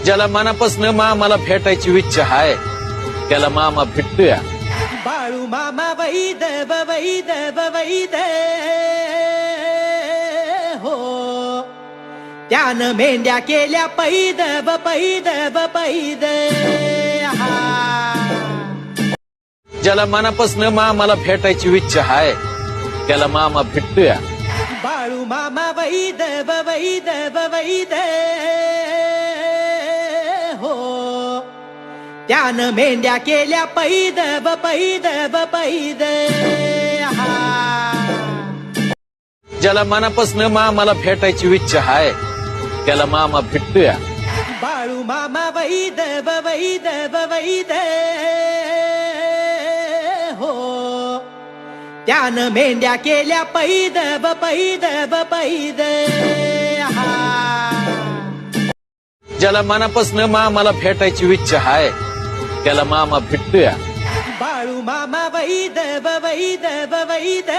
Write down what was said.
ज्याला मनापासून मामाला भेटायची इच्छा आहे त्याला मामा भेटतोय. बाळू मामा वैद वैद वैद हो, त्यानं मेंढ्या केल्या पैद पैद पैद. ज्याला मनापासून मामाला भेटायची इच्छा आहे त्याला मामा भेटतोय. बाळू मामा वैद वैद वैद हो, त्यानं मेंढ्या केल्या पैद पैद पैद. ज्याला मनापासून मामाला भेटायची इच्छा आहे त्याला मामा भेटतोय. बाळू मामा वैद वैद वैद हो, त्यानं मेंढ्या केल्या पैद पैद पैद. ज्याला मनापासून मामाला भेटायची इच्छा आहे त्याला मामा भेटतोय. बाळू मामा वैद वैद वैद